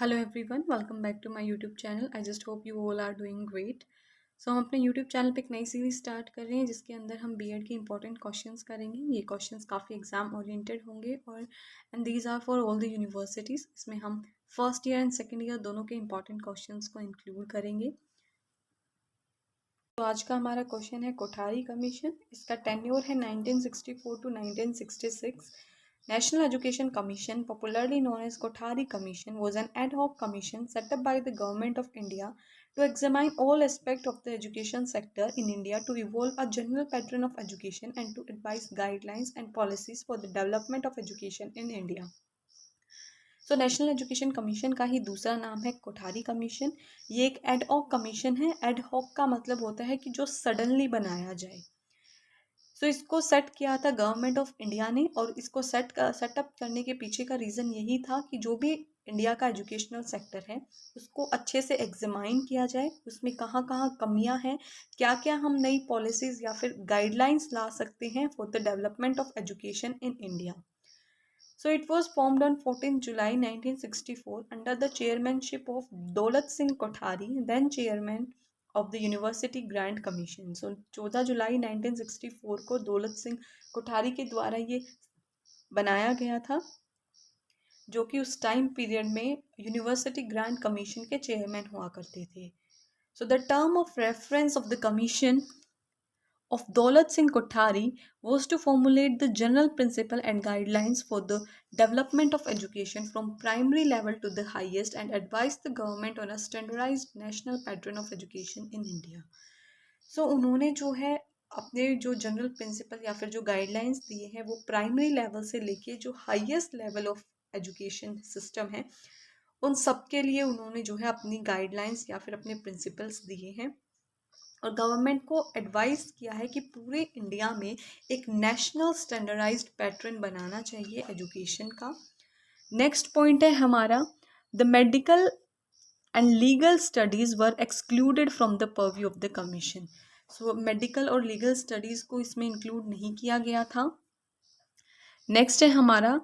Hello everyone, welcome back to my YouTube channel. I just hope you all are doing great. So हम अपने YouTube channel पे एक नई series start कर रहे हैं जिसके अंदर हम बीएड के इंपॉर्टेंट क्वेश्चंस करेंगे। ये क्वेश्चंस काफ़ी एग्जाम ओरिएंटेड होंगे और these are for all the universities. इसमें हम first year and second year दोनों के इंपॉर्टेंट क्वेश्चंस को इंक्लूड करेंगे। तो आज का हमारा क्वेश्चन है कोठारी कमीशन। इसका टेन्योर है 1964 to 1966। National Education Commission, popularly known as Kothari Commission, was an ad hoc commission set up by the Government of India to examine all aspects of the education sector in India, to evolve a general pattern of education and to advise guidelines and policies for the development of education in India. So national education commission का ही दूसरा नाम है Kothari commission. ये एक ad hoc commission है। Ad hoc का मतलब होता है कि जो सडनली बनाया जाए। सो इसको सेट किया था गवर्नमेंट ऑफ इंडिया ने, और इसको सेटअप करने के पीछे का रीज़न यही था कि जो भी इंडिया का एजुकेशनल सेक्टर है उसको अच्छे से एग्जामाइन किया जाए, उसमें कहाँ कहाँ कमियां हैं, क्या क्या हम नई पॉलिसीज़ या फिर गाइडलाइंस ला सकते हैं for the development of education in India. So it was formed on 14 July 1964 under the chairmanship of Daulat Singh Kothari, then chairman of the University Grant Commission. So 14 जुलाई 1964 को दौलत सिंह कोठारी के द्वारा ये बनाया गया था, जो कि उस टाइम पीरियड में यूनिवर्सिटी ग्रांट कमीशन के चेयरमैन हुआ करते थे। So the term of reference of the commission of Daulat Singh Kothari was to formulate the general principle and guidelines for the development of education from primary level to the highest and advise the government on a standardized national pattern of education in India. So उन्होंने जो है अपने जो general principle या फिर जो guidelines दिए हैं वो प्राइमरी लेवल से लेके जो highest level of education system है उन सब के लिए उन्होंने जो है अपनी गाइडलाइंस या फिर अपने प्रिंसिपल्स दिए हैं, और गवर्नमेंट को एडवाइस किया है कि पूरे इंडिया में एक नेशनल स्टैंडर्डाइज्ड पैटर्न बनाना चाहिए एजुकेशन का। नेक्स्ट पॉइंट है हमारा, the medical and legal studies were excluded from the purview of the commission. So medical और लीगल स्टडीज़ को इसमें इंक्लूड नहीं किया गया था। नेक्स्ट है हमारा,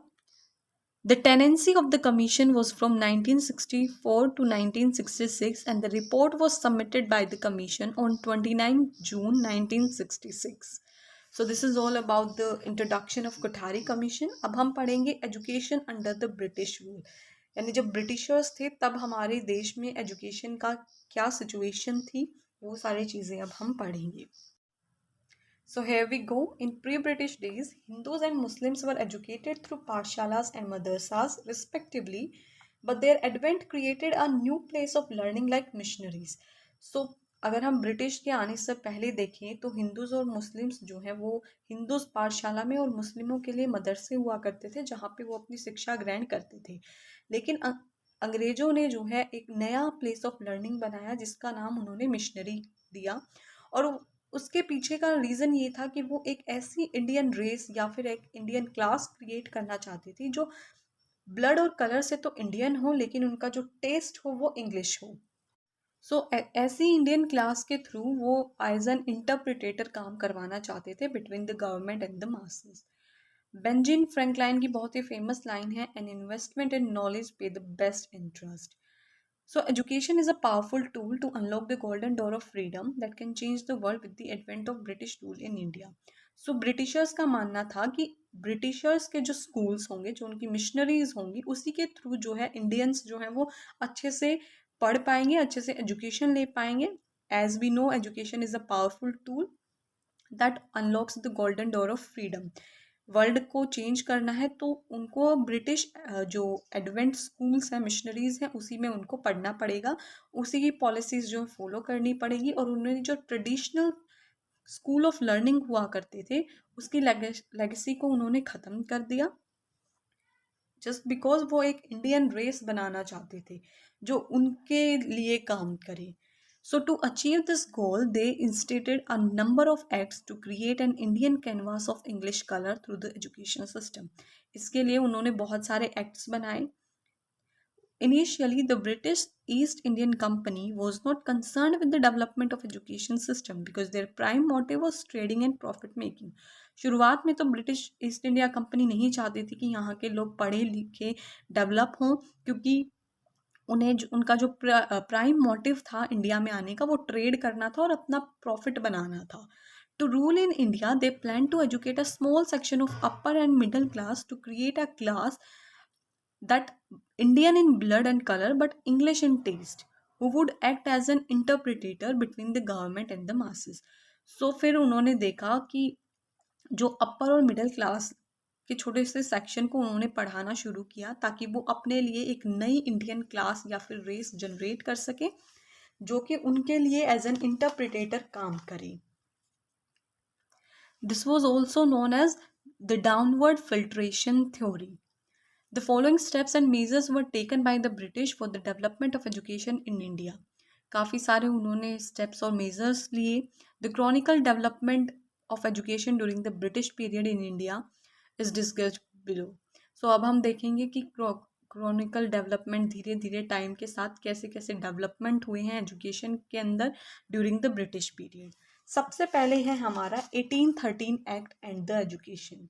the tenancy of the commission was from 1964 to 1966 and the report was submitted by the commission on 29 June 1966. So this is all about the introduction of Kothari Commission. अब हम पढ़ेंगे education under the British rule, यानी जब Britishers थे तब हमारे देश में एजुकेशन का क्या सिचुएशन थी, वो सारी चीज़ें अब हम पढ़ेंगे। So here we go. In pre-British days, Hindus and Muslims were educated through pathshalas and madrasas respectively, but their advent created a new place of learning like missionaries. So अगर हम ब्रिटिश के आने से पहले देखें तो हिंदूज और Muslims जो हैं वो हिंदूज पाठशाला में और मुस्लिमों के लिए मदरसे हुआ करते थे जहाँ पे वो अपनी शिक्षा ग्रहण करते थे। लेकिन अंग्रेजों ने जो है एक नया प्लेस ऑफ लर्निंग बनाया जिसका नाम उन्होंने मिशनरी दिया, और उसके पीछे का रीज़न ये था कि वो एक ऐसी इंडियन रेस या फिर एक इंडियन क्लास क्रिएट करना चाहती थी जो ब्लड और कलर से तो इंडियन हो लेकिन उनका जो टेस्ट हो वो इंग्लिश हो। सो ऐसी इंडियन क्लास के थ्रू वो एज एन इंटरप्रिटेटर काम करवाना चाहते थे between the government and the masses. Benjamin Franklin की बहुत ही फेमस लाइन है, एन इन्वेस्टमेंट इन नॉलेज पे the best interest. So education is a powerful tool to unlock the golden door of freedom that can change the world with the advent of British rule in India. So Britishers का मानना था कि Britishers के जो schools होंगे, जो उनकी missionaries होंगी, उसी के थ्रू जो है इंडियंस जो है वो अच्छे से पढ़ पाएंगे, अच्छे से एजुकेशन ले पाएंगे। As we know education is a powerful tool that unlocks the golden door of freedom. World को चेंज करना है तो उनको ब्रिटिश जो एडवेंट स्कूल्स हैं, मिशनरीज हैं, उसी में उनको पढ़ना पड़ेगा, उसी की पॉलिसीज़ जो फॉलो करनी पड़ेगी, और उन्होंने जो ट्रेडिशनल स्कूल ऑफ लर्निंग हुआ करते थे उसकी लेगेसी को उन्होंने ख़त्म कर दिया, जस्ट बिकॉज वो एक इंडियन रेस बनाना चाहते थे जो उनके लिए काम करे। So to achieve this goal, they instituted a number of acts to create an Indian canvas of English color through the education system. इसके लिए उन्होंने बहुत सारे acts बनाए। Initially, the British East Indian Company was not concerned with the development of education system because their prime motive was trading and profit making. शुरुआत में तो British east India company नहीं चाहती थी कि यहाँ के लोग पढ़े लिखे डेवलप हों, क्योंकि उनका जो प्राइम मोटिव था इंडिया में आने का वो ट्रेड करना था और अपना प्रॉफिट बनाना था. To rule in India, they planned to educate a small section of upper and middle class to create a class that Indian in blood and color but English in taste, who would act as an interpreter between the government and the masses. So फिर उन्होंने देखा कि जो अपर और middle class के छोटे से section को उन्होंने पढ़ाना शुरू किया ताकि वो अपने लिए एक नई इंडियन क्लास या फिर रेस जनरेट कर सके जो कि उनके लिए एज एन इंटरप्रिटेटर काम करे. This was also known as the downward filtration theory. The following steps and measures were taken by the British for the development of education in India. काफ़ी सारे उन्होंने steps और measures लिए. The chronicle development of education during the British period in India is discussed below. So अब हम देखेंगे कि Chronicle development धीरे धीरे टाइम के साथ कैसे कैसे डेवलपमेंट हुए हैं एजुकेशन के अंदर ड्यूरिंग द ब्रिटिश पीरियड. सबसे पहले है हमारा 1813 act and the education.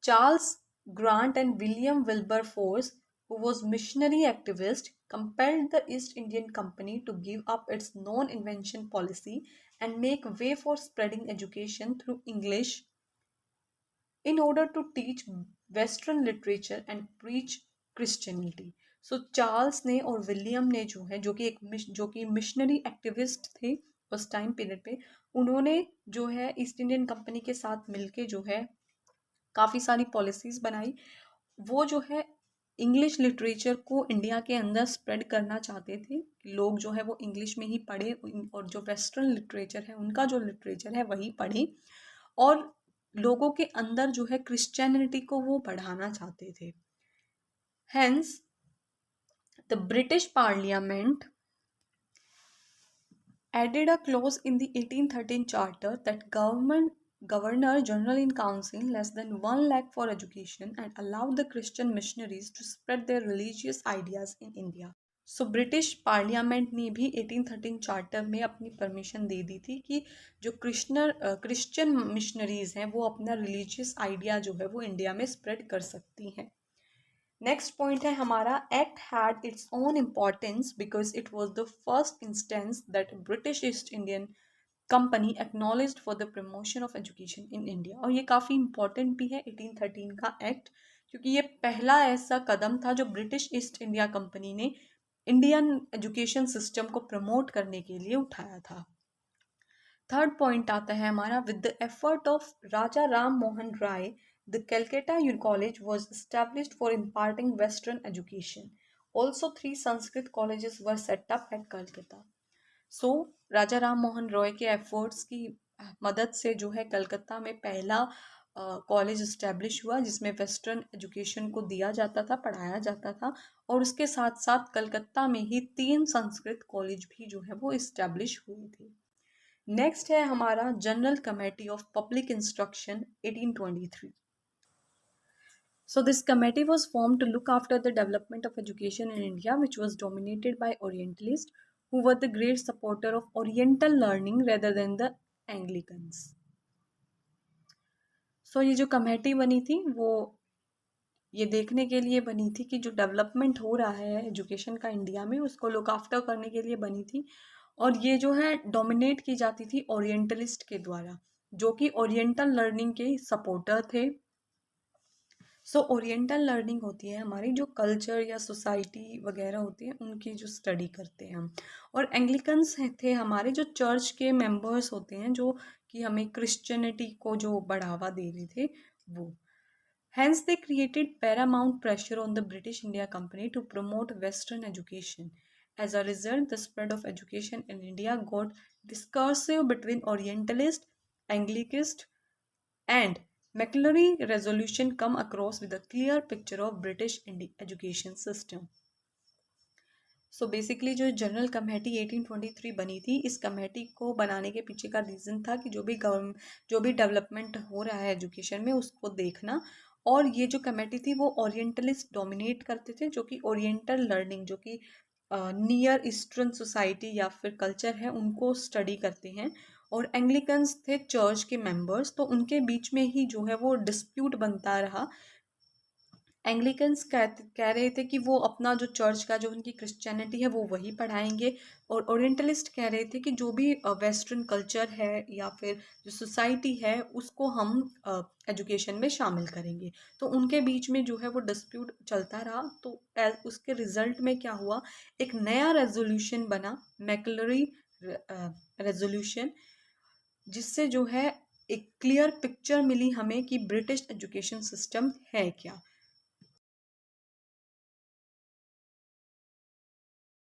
Charles Grant and William Wilberforce, who was missionary activist, compelled the East Indian Company to give up its non-invention policy and make way for spreading education through English in order to teach Western literature and preach Christianity. So Charles ने और William ने जो है जो कि missionary activist थे उस time period पे, उन्होंने जो है ईस्ट इंडियन कंपनी के साथ मिलके जो है काफ़ी सारी पॉलिसीज़ बनाई. वो जो है इंग्लिश लिटरेचर को इंडिया के अंदर स्प्रेड करना चाहते थे कि लोग जो है वो इंग्लिश में ही पढ़े और जो वेस्टर्न लिटरेचर है उनका जो लिटरेचर है वही पढ़े और लोगों के अंदर जो है क्रिश्चियनिटी को वो बढ़ाना चाहते थे. Hence the British parliament added a clause in the 1813 charter that Governor General in Council less than 1 lakh for education and allowed the Christian missionaries to spread their religious ideas in India. So British parliament ने भी 1813 charter में अपनी permission दे दी थी कि जो Christian missionaries हैं वो अपना रिलीजियस आइडिया जो है वो इंडिया में स्प्रेड कर सकती हैं. नेक्स्ट पॉइंट है हमारा act had its own importance because it was the first instance that British east Indian company acknowledged for the promotion of education in India. और ये काफ़ी इंपॉर्टेंट भी है 1813 का एक्ट क्योंकि ये पहला ऐसा कदम था जो ब्रिटिश ईस्ट इंडिया कंपनी ने इंडियन एजुकेशन सिस्टम को प्रमोट करने के लिए उठाया था. थर्ड पॉइंट आता है हमारा with the effort of Raja Ram Mohan Roy the Calcutta College was established for imparting Western education. Also, 3 Sanskrit colleges were set up at Calcutta. So, राजा राम मोहन रॉय के एफर्ट्स की मदद से जो है कलकत्ता में पहला कॉलेज इस्टेब्लिश हुआ जिसमें वेस्टर्न एजुकेशन को दिया जाता था, पढ़ाया जाता था और उसके साथ साथ कलकत्ता में ही 3 संस्कृत कॉलेज भी जो है वो इस्टेब्लिश हुए थे. नेक्स्ट है हमारा general committee of public instruction 1823. So this committee was formed to look after the development of education in India, which was dominated by Orientalists, who were the great supporter of Oriental learning rather than the Anglicans. So ये जो committee बनी थी वो ये देखने के लिए बनी थी कि जो डेवलपमेंट हो रहा है एजुकेशन का इंडिया में उसको लुक आफ्टर करने के लिए बनी थी और ये जो है डोमिनेट की जाती थी ओरिएंटलिस्ट के द्वारा जो कि ओरिएंटल लर्निंग के सपोर्टर थे. सो ओरिएंटल लर्निंग होती है हमारी जो कल्चर या सोसाइटी वगैरह होती है उनकी जो स्टडी करते हैं हम. और एंग्लिकन्स थे हमारे जो चर्च के मेंबर्स होते हैं जो कि हमें क्रिश्चियनिटी को जो बढ़ावा दे रहे थे वो. Hence they created paramount pressure on the British India Company to promote Western education. As a result, the spread of education in India got discursive between Orientalist, Anglicist and McClary resolution come across with a clear picture of British education system. So basically जो general committee 1823 बनी थी इस committee को बनाने के पीछे का reason था कि जो भी डेवलपमेंट हो रहा है एजुकेशन में उसको देखना. और ये जो कमेटी थी वो ओरिएंटलिस्ट डोमिनेट करते थे जो कि ओरिएंटल लर्निंग जो कि नियर ईस्टर्न सोसाइटी या फिर कल्चर है उनको स्टडी करते हैं. और एंग्लिकन्स थे चर्च के मेंबर्स तो उनके बीच में ही जो है वो डिस्प्यूट बनता रहा एंग्लिकन्स कह रहे थे कि वो अपना जो चर्च का जो उनकी क्रिश्चियनिटी है वो वही पढ़ाएंगे, और ओरिएंटलिस्ट कह रहे थे कि जो भी वेस्टर्न कल्चर है या फिर जो सोसाइटी है उसको हम एजुकेशन में शामिल करेंगे। तो उनके बीच में जो है वो डिस्प्यूट चलता रहा। तो उसके रिजल्ट में क्या हुआ, एक नया रेजोल्यूशन बना, मैकलरी रेजोल्यूशन, जिससे जो है एक क्लियर पिक्चर मिली हमें कि ब्रिटिश एजुकेशन सिस्टम है क्या।